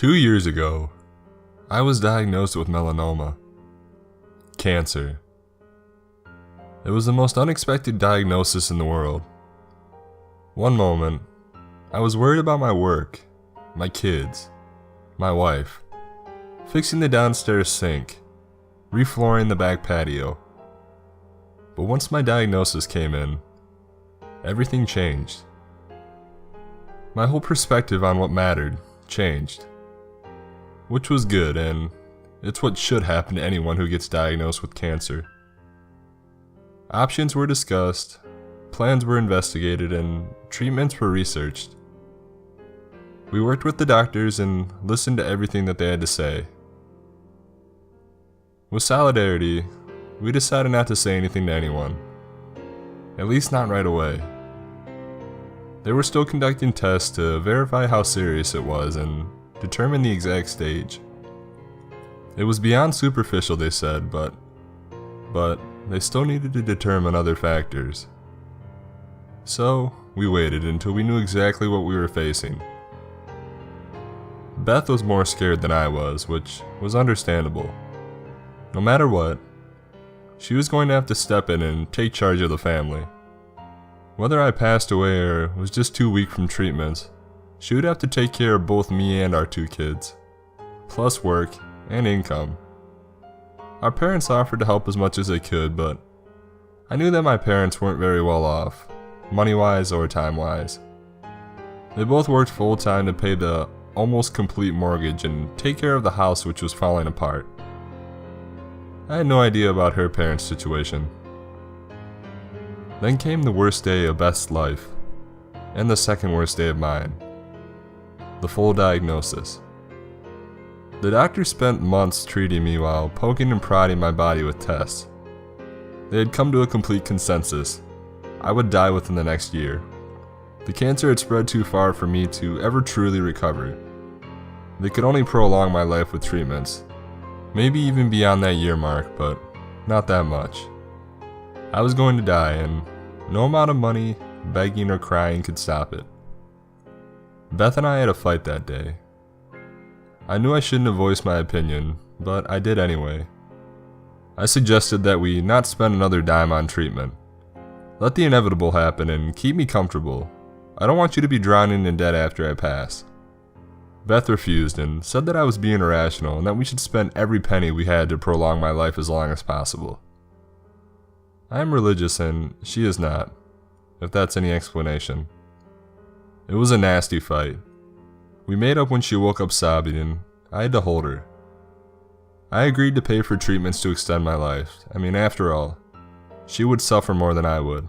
2 years ago, I was diagnosed with melanoma. Cancer. It was the most unexpected diagnosis in the world. One moment, I was worried about my work, my kids, my wife, fixing the downstairs sink, reflooring the back patio. But once my diagnosis came in, everything changed. My whole perspective on what mattered changed. Which was good, and it's what should happen to anyone who gets diagnosed with cancer. Options were discussed, plans were investigated, and treatments were researched. We worked with the doctors and listened to everything that they had to say. With solidarity, we decided not to say anything to anyone. At least not right away. They were still conducting tests to verify how serious it was and determine the exact stage. It was beyond superficial, they said, but they still needed to determine other factors. So, we waited until we knew exactly what we were facing. Beth was more scared than I was, which was understandable. No matter what, she was going to have to step in and take charge of the family. Whether I passed away or was just too weak from treatments, she would have to take care of both me and our 2 kids, plus work and income. Our parents offered to help as much as they could, but I knew that my parents weren't very well off, money-wise or time-wise. They both worked full-time to pay the almost complete mortgage and take care of the house, which was falling apart. I had no idea about her parents' situation. Then came the worst day of Beth's life, and the second worst day of mine. The full diagnosis. The doctor spent months treating me while poking and prodding my body with tests. They had come to a complete consensus. I would die within the next year. The cancer had spread too far for me to ever truly recover. They could only prolong my life with treatments. Maybe even beyond that year mark, but not that much. I was going to die, and no amount of money, begging, or crying could stop it. Beth and I had a fight that day. I knew I shouldn't have voiced my opinion, but I did anyway. I suggested that we not spend another dime on treatment. Let the inevitable happen and keep me comfortable. I don't want you to be drowning in debt after I pass. Beth refused and said that I was being irrational and that we should spend every penny we had to prolong my life as long as possible. I am religious and she is not, if that's any explanation. It was a nasty fight. We made up when she woke up sobbing and I had to hold her. I agreed to pay for treatments to extend my life. I mean, after all, she would suffer more than I would.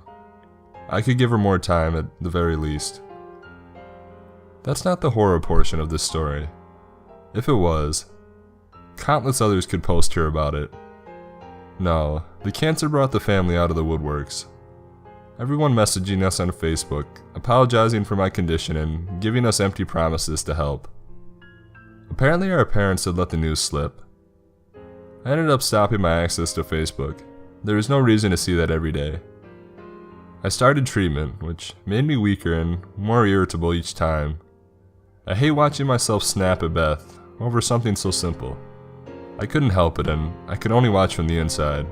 I could give her more time at the very least. That's not the horror portion of this story. If it was, countless others could post here about it. No, the cancer brought the family out of the woodworks. Everyone messaging us on Facebook, apologizing for my condition and giving us empty promises to help. Apparently our parents had let the news slip. I ended up stopping my access to Facebook. There was no reason to see that every day. I started treatment, which made me weaker and more irritable each time. I hate watching myself snap at Beth over something so simple. I couldn't help it, and I could only watch from the inside.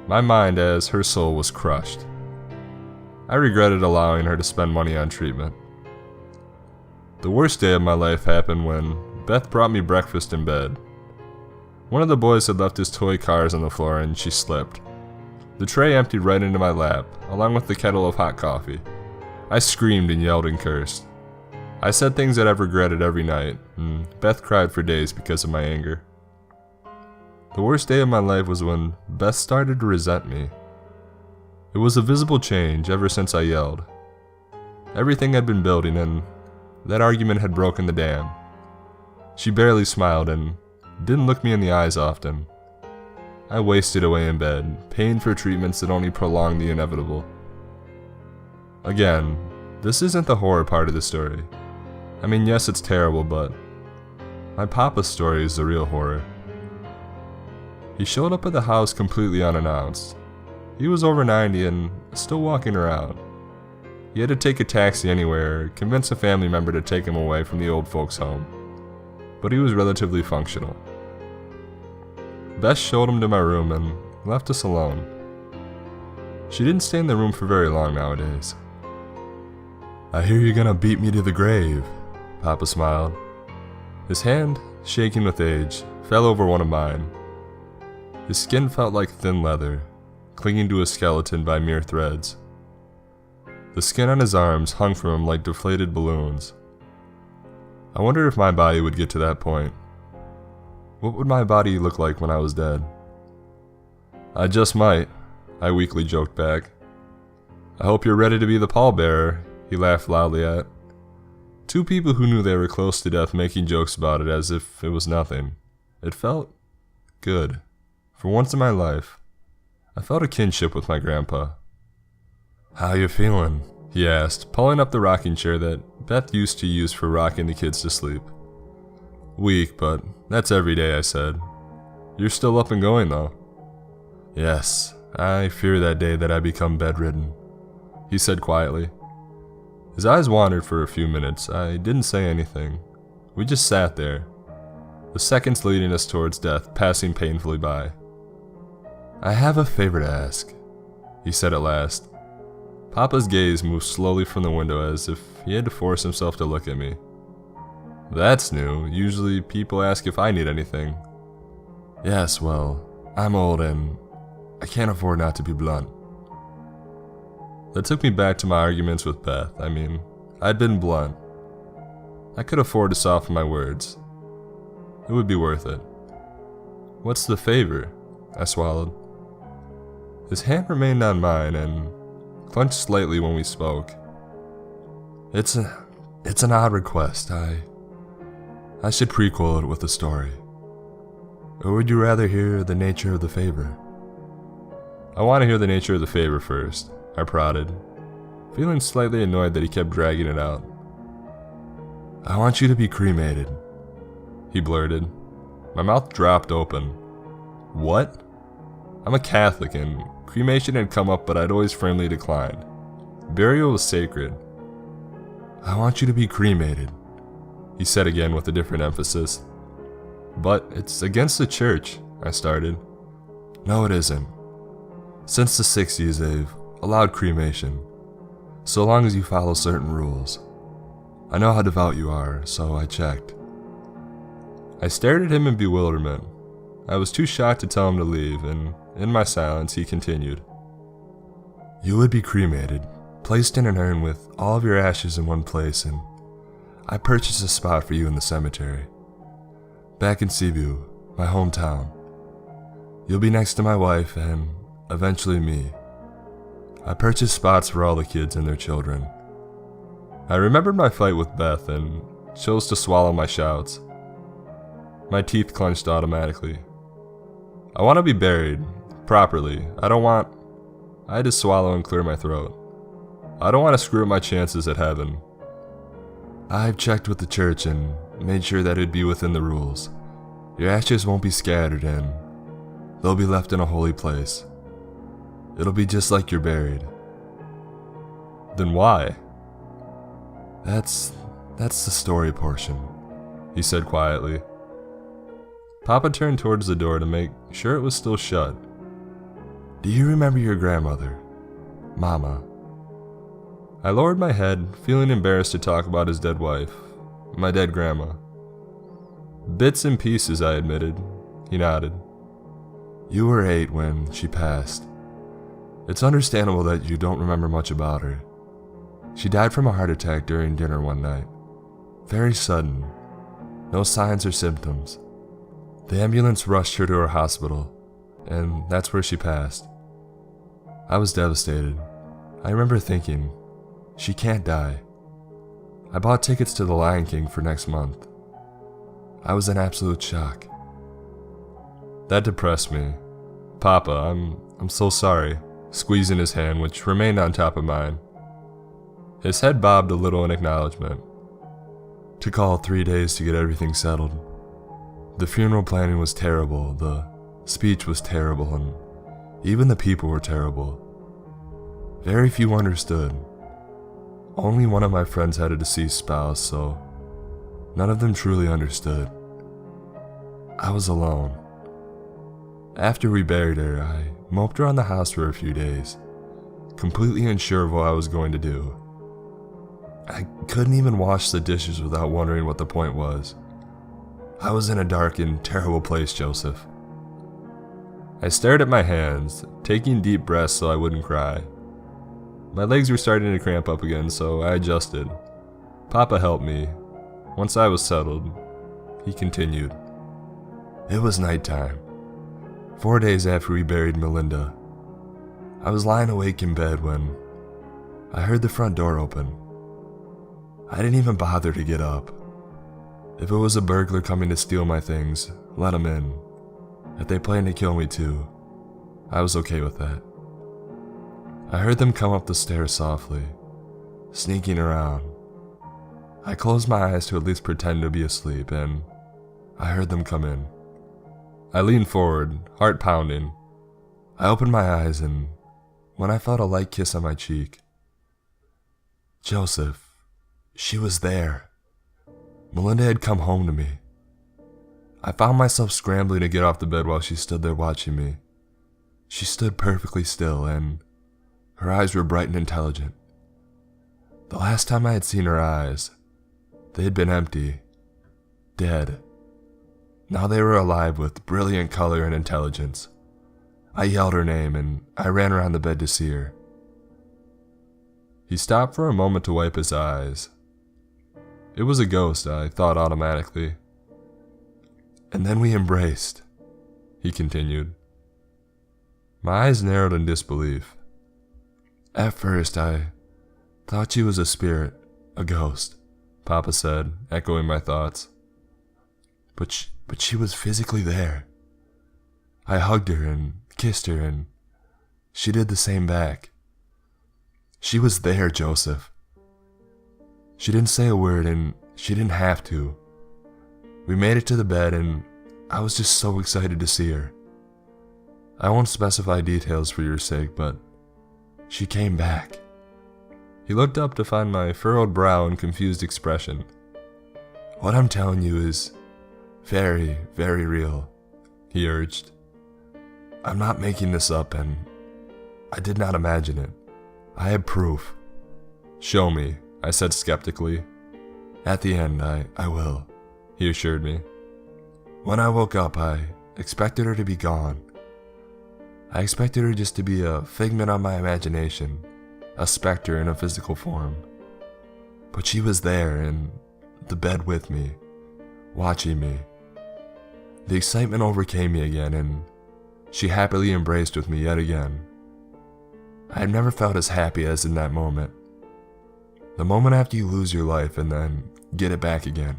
My mind, as her soul, was crushed. I regretted allowing her to spend money on treatment. The worst day of my life happened when Beth brought me breakfast in bed. One of the boys had left his toy cars on the floor and she slipped. The tray emptied right into my lap, along with the kettle of hot coffee. I screamed and yelled and cursed. I said things that I've regretted every night, and Beth cried for days because of my anger. The worst day of my life was when Beth started to resent me. It was a visible change ever since I yelled. Everything had been building, and that argument had broken the dam. She barely smiled and didn't look me in the eyes often. I wasted away in bed, paying for treatments that only prolonged the inevitable. Again, this isn't the horror part of the story. I mean, yes, it's terrible, but my papa's story is the real horror. He showed up at the house completely unannounced. He was over 90 and still walking around. He had to take a taxi anywhere or convince a family member to take him away from the old folks' home. but he was relatively functional. Beth showed him to my room and left us alone. She didn't stay in the room for very long nowadays. "I hear you're gonna beat me to the grave," Papa smiled. His hand, shaking with age, fell over one of mine. His skin felt like thin leather, clinging to his skeleton by mere threads. The skin on his arms hung from him like deflated balloons. I wondered if my body would get to that point. What would my body look like when I was dead? "I just might," I weakly joked back. "I hope you're ready to be the pallbearer," he laughed loudly at. Two people who knew they were close to death making jokes about it as if it was nothing. It felt good. For once in my life, I felt a kinship with my grandpa. "How you feeling?" he asked, pulling up the rocking chair that Beth used to use for rocking the kids to sleep. "Weak, but that's every day," I said. "You're still up and going, though." "Yes, I fear that day that I become bedridden," he said quietly. His eyes wandered for a few minutes. I didn't say anything. We just sat there, the seconds leading us towards death passing painfully by. "I have a favor to ask," he said at last. Papa's gaze moved slowly from the window as if he had to force himself to look at me. That's new. Usually people ask if I need anything. "Yes, well, I'm old and I can't afford not to be blunt." That took me back to my arguments with Beth. I'd been blunt. I could afford to soften my words. It would be worth it. "What's the favor?" I swallowed. His hand remained on mine and clenched slightly when we spoke. It's an odd request. I should prequel it with a story. Or would you rather hear the nature of the favor? "I want to hear the nature of the favor first," I prodded, feeling slightly annoyed that he kept dragging it out. "I want you to be cremated," he blurted. My mouth dropped open. "What?" I'm a Catholic and cremation had come up, but I'd always firmly declined. Burial was sacred. "I want you to be cremated," he said again with a different emphasis. "But it's against the church," I started. "No, it isn't. Since the 60s, they've allowed cremation, so long as you follow certain rules. I know how devout you are, so I checked." I stared at him in bewilderment. I was too shocked to tell him to leave, and in my silence, he continued. "You would be cremated, placed in an urn with all of your ashes in one place, and I purchased a spot for you in the cemetery. Back in Cebu, my hometown. You'll be next to my wife and eventually me. I purchased spots for all the kids and their children." I remembered my fight with Beth and chose to swallow my shouts. My teeth clenched automatically. "I want to be buried, properly. I had to swallow and clear my throat. "I don't want to screw up my chances at heaven." "I've checked with the church and made sure that it'd be within the rules. Your ashes won't be scattered and they'll be left in a holy place. It'll be just like you're buried." "Then why?" That's the story portion," he said quietly. Papa turned towards the door to make sure it was still shut. "Do you remember your grandmother, Mama?" I lowered my head, feeling embarrassed to talk about his dead wife, my dead grandma. "Bits and pieces," I admitted. He nodded. "You were 8 when she passed. It's understandable that you don't remember much about her. She died from a heart attack during dinner one night. Very sudden. No signs or symptoms. The ambulance rushed her to her hospital, and that's where she passed. I was devastated. I remember thinking, she can't die. I bought tickets to the Lion King for next month. I was in absolute shock." That depressed me. "Papa, I'm so sorry," squeezing his hand, which remained on top of mine. His head bobbed a little in acknowledgement. "Took all 3 days to get everything settled. The funeral planning was terrible, the speech was terrible, and even the people were terrible. Very few understood. Only one of my friends had a deceased spouse, so none of them truly understood. I was alone. After we buried her, I moped around the house for a few days, completely unsure of what I was going to do. I couldn't even wash the dishes without wondering what the point was. I was in a dark and terrible place, Joseph. I stared at my hands, taking deep breaths so I wouldn't cry. My legs were starting to cramp up again, so I adjusted. Papa helped me. Once I was settled, he continued. It was nighttime, 4 days after we buried Melinda. I was lying awake in bed when I heard the front door open. I didn't even bother to get up. If it was a burglar coming to steal my things, let him in. If they planned to kill me too, I was okay with that. I heard them come up the stairs softly, sneaking around. I closed my eyes to at least pretend to be asleep, and I heard them come in. I leaned forward, heart pounding. I opened my eyes, and when I felt a light kiss on my cheek, Joseph, she was there. Melinda had come home to me. I found myself scrambling to get off the bed while she stood there watching me. She stood perfectly still, and her eyes were bright and intelligent. The last time I had seen her eyes, they had been empty, dead. Now they were alive with brilliant color and intelligence. I yelled her name, and I ran around the bed to see her. He stopped for a moment to wipe his eyes. It was a ghost, I thought automatically. And then we embraced, he continued. My eyes narrowed in disbelief. At first, I thought she was a spirit, a ghost, Papa said, echoing my thoughts. But she was physically there. I hugged her and kissed her, and she did the same back. She was there, Joseph. She didn't say a word, and she didn't have to. We made it to the bed, and I was just so excited to see her. I won't specify details for your sake, but she came back. He looked up to find my furrowed brow and confused expression. What I'm telling you is very, very real, he urged. I'm not making this up, and I did not imagine it. I have proof. Show me, I said skeptically. At the end, I will, he assured me. When I woke up, I expected her to be gone. I expected her just to be a figment of my imagination, a specter in a physical form. But she was there in the bed with me, watching me. The excitement overcame me again, and she happily embraced with me yet again. I had never felt as happy as in that moment. The moment after you lose your life and then get it back again.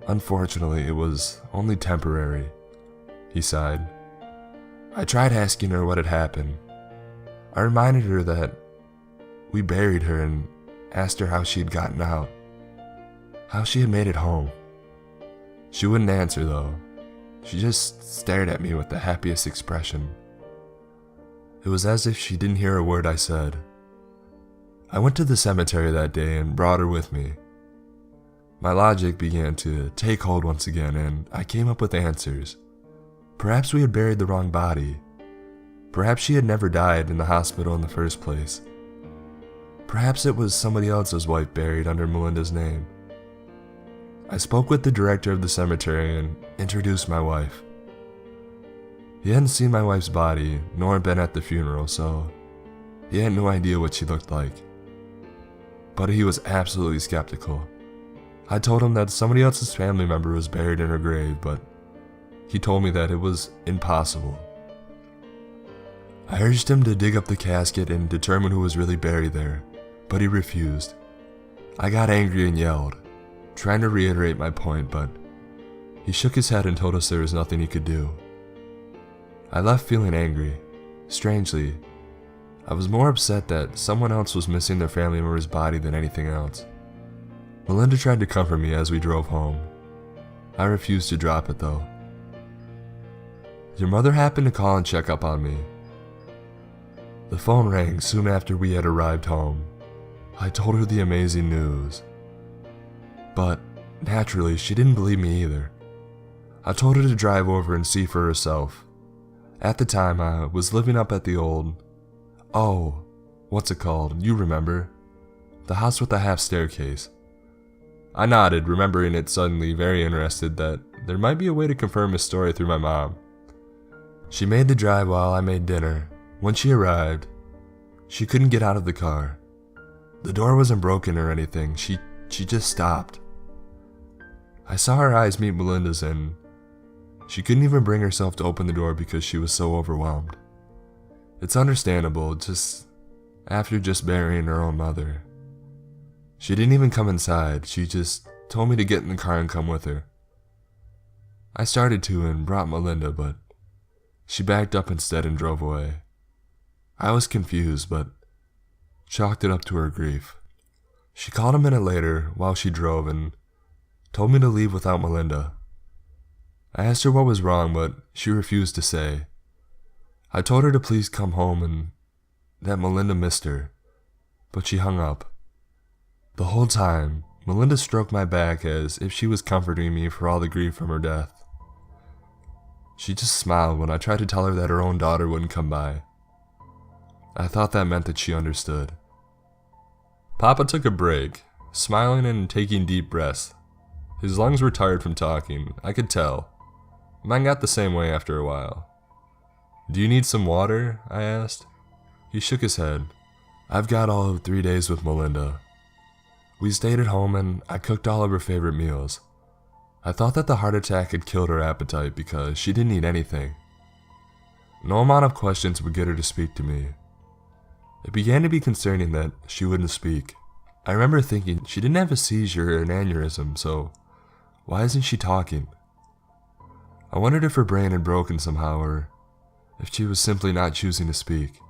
Unfortunately, it was only temporary, he sighed. I tried asking her what had happened. I reminded her that we buried her and asked her how she had gotten out, how she had made it home. She wouldn't answer though. She just stared at me with the happiest expression. It was as if she didn't hear a word I said. I went to the cemetery that day and brought her with me. My logic began to take hold once again, and I came up with answers. Perhaps we had buried the wrong body. Perhaps she had never died in the hospital in the first place. Perhaps it was somebody else's wife buried under Melinda's name. I spoke with the director of the cemetery and introduced my wife. He hadn't seen my wife's body, nor been at the funeral, so he had no idea what she looked like. But he was absolutely skeptical. I told him that somebody else's family member was buried in her grave, but he told me that it was impossible. I urged him to dig up the casket and determine who was really buried there, but he refused. I got angry and yelled, trying to reiterate my point, but he shook his head and told us there was nothing he could do. I left feeling angry. Strangely, I was more upset that someone else was missing their family member's body than anything else. Melinda tried to comfort me as we drove home. I refused to drop it though. Your mother happened to call and check up on me. The phone rang soon after we had arrived home. I told her the amazing news. But naturally, she didn't believe me either. I told her to drive over and see for herself. At the time, I was living up at the old... Oh, what's it called? You remember. The house with the half staircase. I nodded, remembering it suddenly, very interested that there might be a way to confirm his story through my mom. She made the drive while I made dinner. When she arrived, she couldn't get out of the car. The door wasn't broken or anything, she just stopped. I saw her eyes meet Melinda's and she couldn't even bring herself to open the door because she was so overwhelmed. It's understandable, after just burying her own mother. She didn't even come inside, she just told me to get in the car and come with her. I started to and brought Melinda, but she backed up instead and drove away. I was confused, but chalked it up to her grief. She called a minute later while she drove and told me to leave without Melinda. I asked her what was wrong, but she refused to say. I told her to please come home and that Melinda missed her, but she hung up. The whole time, Melinda stroked my back as if she was comforting me for all the grief from her death. She just smiled when I tried to tell her that her own daughter wouldn't come by. I thought that meant that she understood. Papa took a break, smiling and taking deep breaths. His lungs were tired from talking, I could tell. Mine got the same way after a while. "Do you need some water?" I asked. He shook his head. "I've got all of 3 days with Melinda. We stayed at home and I cooked all of her favorite meals. I thought that the heart attack had killed her appetite because she didn't eat anything. No amount of questions would get her to speak to me. It began to be concerning that she wouldn't speak. I remember thinking she didn't have a seizure or an aneurysm, so why isn't she talking? I wondered if her brain had broken somehow or if she was simply not choosing to speak.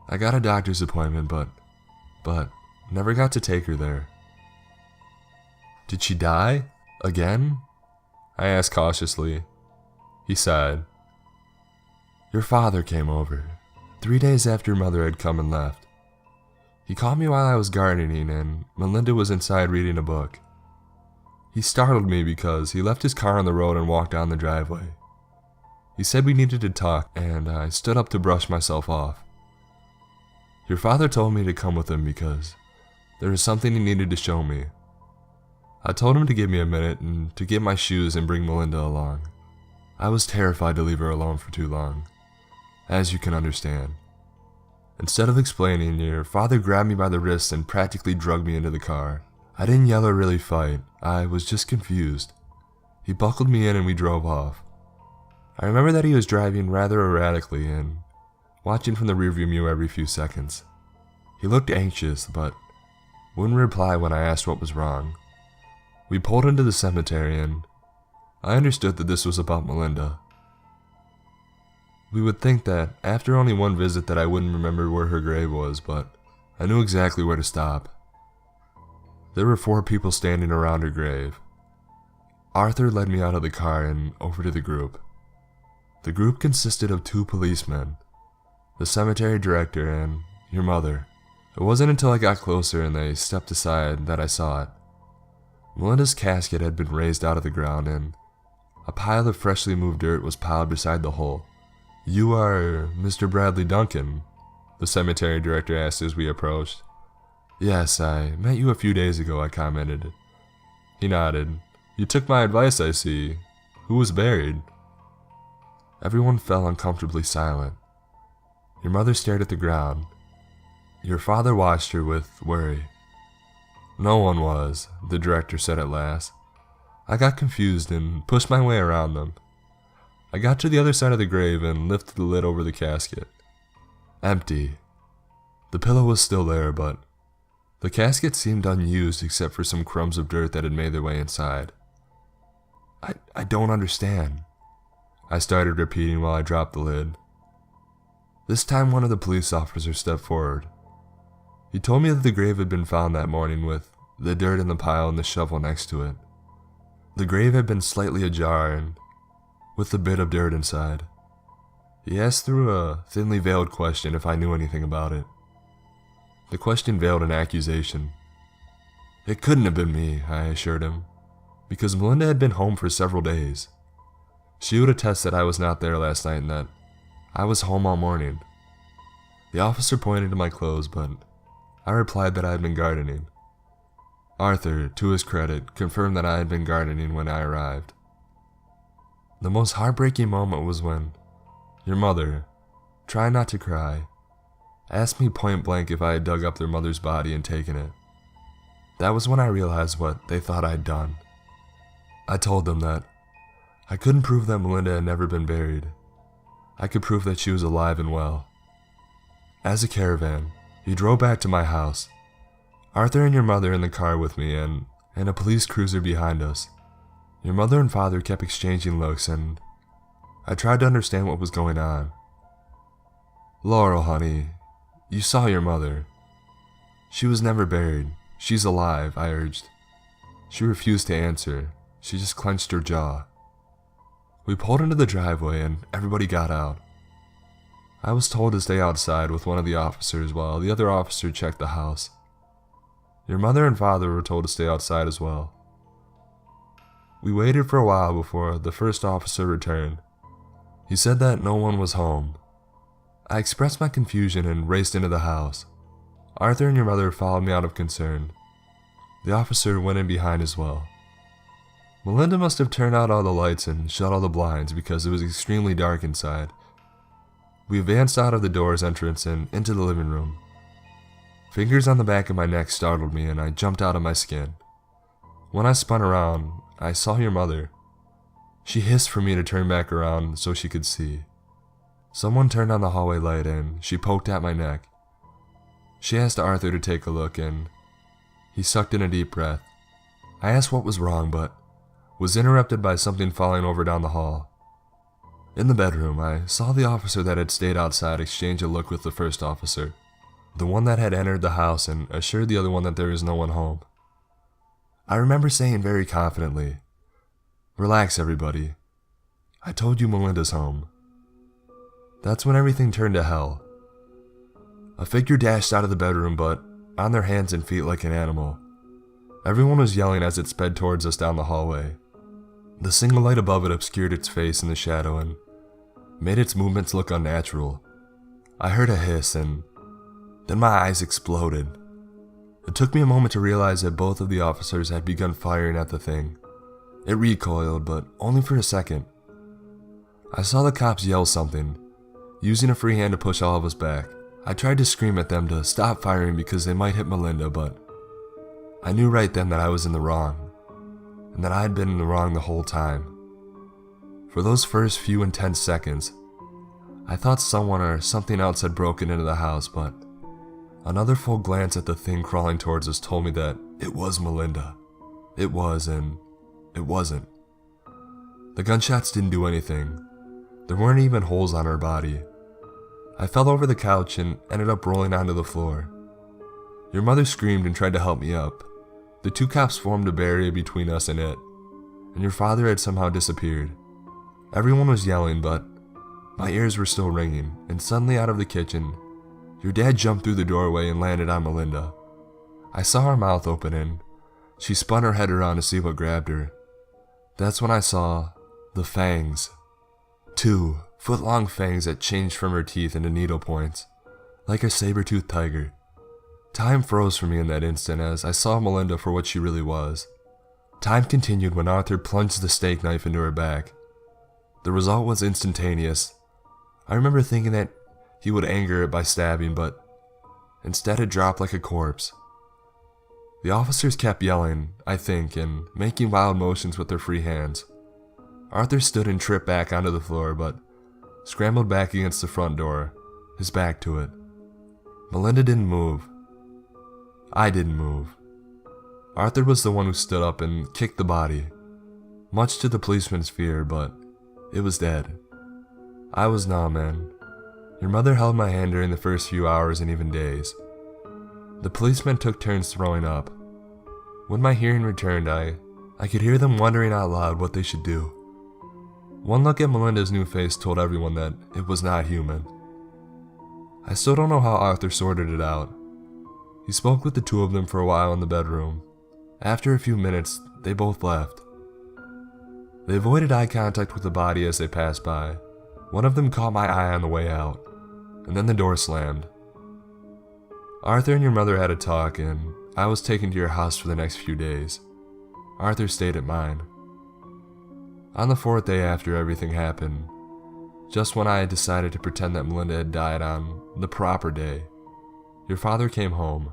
I got a doctor's appointment, but never got to take her there." "Did she die? Again?" I asked cautiously. He sighed. "Your father came over 3 days after Mother had come and left. He called me while I was gardening and Melinda was inside reading a book. He startled me because he left his car on the road and walked down the driveway. He said we needed to talk and I stood up to brush myself off. Your father told me to come with him because there was something he needed to show me. I told him to give me a minute and to get my shoes and bring Melinda along. I was terrified to leave her alone for too long, as you can understand. Instead of explaining, your father grabbed me by the wrist and practically dragged me into the car. I didn't yell or really fight, I was just confused. He buckled me in and we drove off. I remember that he was driving rather erratically and watching from the rearview mirror every few seconds. He looked anxious, but wouldn't reply when I asked what was wrong. We pulled into the cemetery and I understood that this was about Melinda. We would think that after only one visit that I wouldn't remember where her grave was, but I knew exactly where to stop. There were 4 people standing around her grave. Arthur led me out of the car and over to the group. The group consisted of 2 policemen, the cemetery director, and your mother. It wasn't until I got closer and they stepped aside that I saw it. Melinda's casket had been raised out of the ground and a pile of freshly moved dirt was piled beside the hole. "You are Mr. Bradley Duncan?" the cemetery director asked as we approached. "Yes, I met you a few days ago," I commented. He nodded. "You took my advice, I see. Who was buried?" Everyone fell uncomfortably silent. Your mother stared at the ground. Your father watched her with worry. "No one was," the director said at last. I got confused and pushed my way around them. I got to the other side of the grave and lifted the lid over the casket. Empty. The pillow was still there, but the casket seemed unused except for some crumbs of dirt that had made their way inside. I don't understand," I started repeating while I dropped the lid. This time one of the police officers stepped forward. He told me that the grave had been found that morning with the dirt in the pile and the shovel next to it. The grave had been slightly ajar and with a bit of dirt inside. He asked through a thinly veiled question if I knew anything about it. The question veiled an accusation. "It couldn't have been me," I assured him, because Melinda had been home for several days. She would attest that I was not there last night and that I was home all morning. The officer pointed to my clothes, but I replied that I had been gardening. Arthur, to his credit, confirmed that I had been gardening when I arrived. The most heartbreaking moment was when your mother, trying not to cry, asked me point blank if I had dug up their mother's body and taken it. That was when I realized what they thought I'd done. I told them that I couldn't prove that Melinda had never been buried. I could prove that she was alive and well. As a caravan, we drove back to my house. Arthur and your mother in the car with me and a police cruiser behind us. Your mother and father kept exchanging looks and I tried to understand what was going on. Laurel, honey, you saw your mother. She was never buried. She's alive, I urged. She refused to answer. She just clenched her jaw. We pulled into the driveway and everybody got out. I was told to stay outside with one of the officers while the other officer checked the house. Your mother and father were told to stay outside as well. We waited for a while before the first officer returned. He said that no one was home. I expressed my confusion and raced into the house. Arthur and your mother followed me out of concern. The officer went in behind as well. Melinda must have turned out all the lights and shut all the blinds because it was extremely dark inside. We advanced out of the door's entrance and into the living room. Fingers on the back of my neck startled me and I jumped out of my skin. When I spun around, I saw your mother. She hissed for me to turn back around so she could see. Someone turned on the hallway light and she poked at my neck. She asked Arthur to take a look and he sucked in a deep breath. I asked what was wrong but was interrupted by something falling over down the hall. In the bedroom, I saw the officer that had stayed outside exchange a look with the first officer, the one that had entered the house and assured the other one that there was no one home. I remember saying very confidently, "Relax, everybody. I told you Melinda's home." That's when everything turned to hell. A figure dashed out of the bedroom, but on their hands and feet like an animal. Everyone was yelling as it sped towards us down the hallway. The single light above it obscured its face in the shadow and made its movements look unnatural. I heard a hiss and then my eyes exploded. It took me a moment to realize that both of the officers had begun firing at the thing. It recoiled, but only for a second. I saw the cops yell something, using a free hand to push all of us back. I tried to scream at them to stop firing because they might hit Melinda, but I knew right then that I was in the wrong, and that I had been in the wrong the whole time. For those first few intense seconds, I thought someone or something else had broken into the house, but another full glance at the thing crawling towards us told me that it was Melinda. It was, and it wasn't. The gunshots didn't do anything. There weren't even holes on her body. I fell over the couch and ended up rolling onto the floor. Your mother screamed and tried to help me up. The two cops formed a barrier between us and it, and your father had somehow disappeared. Everyone was yelling, but my ears were still ringing, and suddenly out of the kitchen, your dad jumped through the doorway and landed on Melinda. I saw her mouth open and she spun her head around to see what grabbed her. That's when I saw the fangs. 2 foot-long fangs that changed from her teeth into needle points, like a saber-toothed tiger. Time froze for me in that instant as I saw Melinda for what she really was. Time continued when Arthur plunged the steak knife into her back. The result was instantaneous. I remember thinking that he would anger it by stabbing, but instead it dropped like a corpse. The officers kept yelling, I think, and making wild motions with their free hands. Arthur stood and tripped back onto the floor, but scrambled back against the front door, his back to it. Melinda didn't move. I didn't move. Arthur was the one who stood up and kicked the body, much to the policeman's fear, but it was dead. I was numb, and your mother held my hand during the first few hours and even days. The policemen took turns throwing up. When my hearing returned, I could hear them wondering out loud what they should do. One look at Melinda's new face told everyone that it was not human. I still don't know how Arthur sorted it out. He spoke with the two of them for a while in the bedroom. After a few minutes, they both left. They avoided eye contact with the body as they passed by. One of them caught my eye on the way out, and then the door slammed. Arthur and your mother had a talk, and I was taken to your house for the next few days. Arthur stayed at mine. On the 4th day after everything happened, just when I had decided to pretend that Melinda had died on the proper day, your father came home.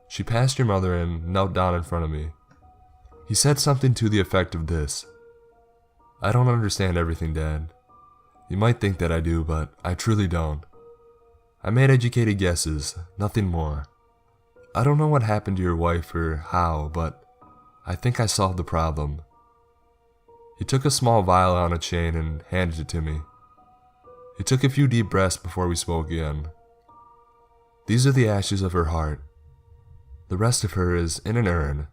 She passed your mother and knelt down in front of me. He said something to the effect of this: "I don't understand everything, Dad. You might think that I do, but I truly don't. I made educated guesses, nothing more. I don't know what happened to your wife or how, but I think I solved the problem." He took a small vial on a chain and handed it to me. He took a few deep breaths before we spoke again. "These are the ashes of her heart. The rest of her is in an urn.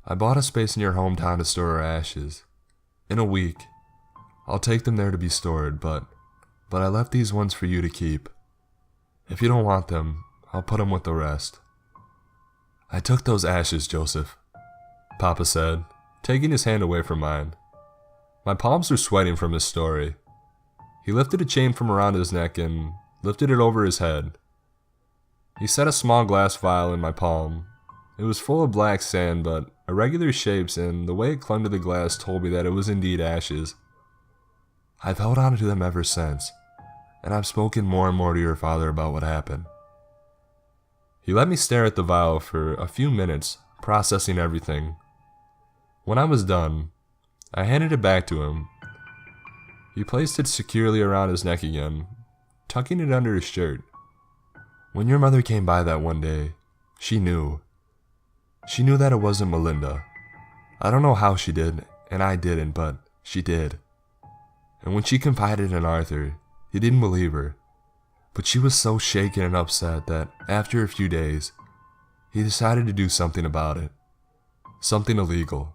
I bought a space in your hometown to store her ashes. In a week, I'll take them there to be stored, but I left these ones for you to keep. If you don't want them, I'll put them with the rest." "I took those ashes, Joseph," Papa said, taking his hand away from mine. My palms were sweating from his story. He lifted a chain from around his neck and lifted it over his head. He set a small glass vial in my palm. It was full of black sand, but irregular shapes, and the way it clung to the glass told me that it was indeed ashes. I've held on to them ever since, and I've spoken more and more to your father about what happened. He let me stare at the vial for a few minutes, processing everything. When I was done, I handed it back to him. He placed it securely around his neck again, tucking it under his shirt. When your mother came by that one day, she knew. She knew that it wasn't Melinda. I don't know how she did, and I didn't, but she did. And when she confided in Arthur, he didn't believe her. But she was so shaken and upset that after a few days, he decided to do something about it. Something illegal.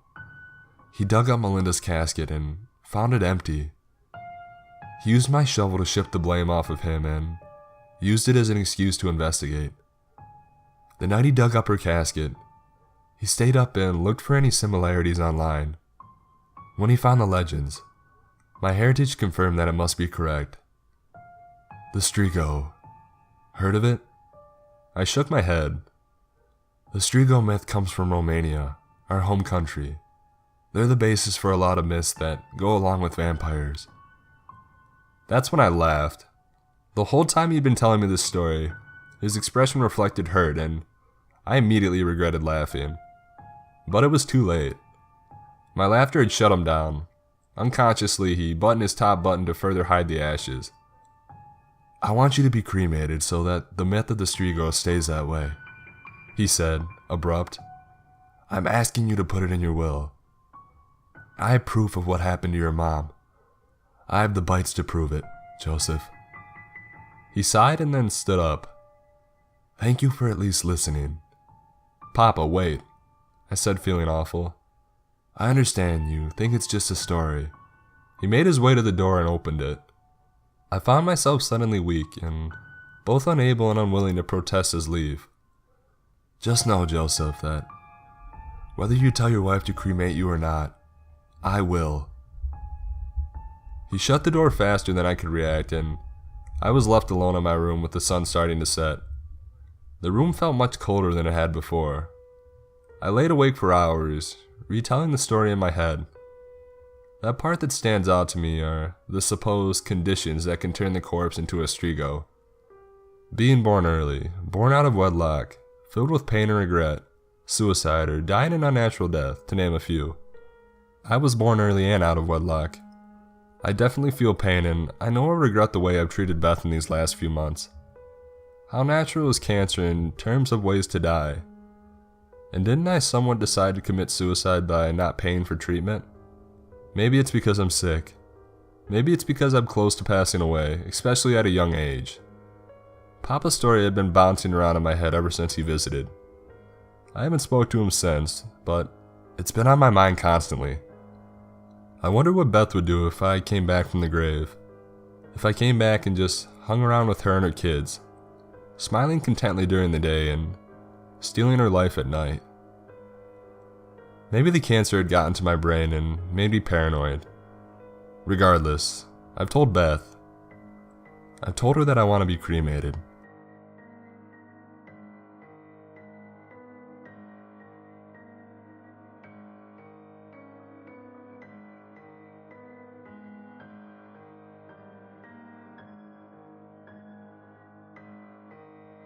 He dug up Melinda's casket and found it empty. He used my shovel to shift the blame off of him and used it as an excuse to investigate. The night he dug up her casket, he stayed up and looked for any similarities online. When he found the legends, my heritage confirmed that it must be correct. The Strigo. Heard of it? I shook my head. The Strigo myth comes from Romania, our home country. They're the basis for a lot of myths that go along with vampires. That's when I laughed. The whole time he'd been telling me this story, his expression reflected hurt, and I immediately regretted laughing. But it was too late. My laughter had shut him down. Unconsciously, he buttoned his top button to further hide the ashes. "I want you to be cremated so that the myth of the Strigo stays that way," he said, abrupt. "I'm asking you to put it in your will. I have proof of what happened to your mom. I have the bites to prove it, Joseph." He sighed and then stood up. "Thank you for at least listening." "Papa, wait," I said, feeling awful. "I understand you think it's just a story." He made his way to the door and opened it. I found myself suddenly weak and both unable and unwilling to protest his leave. "Just know, Joseph, that whether you tell your wife to cremate you or not, I will." He shut the door faster than I could react, and I was left alone in my room with the sun starting to set. The room felt much colder than it had before. I laid awake for hours, retelling the story in my head. That part that stands out to me are the supposed conditions that can turn the corpse into a Strigo. Being born early, born out of wedlock, filled with pain and regret, suicide, or dying an unnatural death, to name a few. I was born early and out of wedlock. I definitely feel pain, and I know I regret the way I've treated Beth in these last few months. How natural is cancer in terms of ways to die? And didn't I somewhat decide to commit suicide by not paying for treatment? Maybe it's because I'm sick. Maybe it's because I'm close to passing away, especially at a young age. Papa's story had been bouncing around in my head ever since he visited. I haven't spoke to him since, but it's been on my mind constantly. I wonder what Beth would do if I came back from the grave. If I came back and just hung around with her and her kids, smiling contently during the day and stealing her life at night. Maybe the cancer had gotten to my brain and made me paranoid. Regardless, I've told Beth. I've told her that I want to be cremated.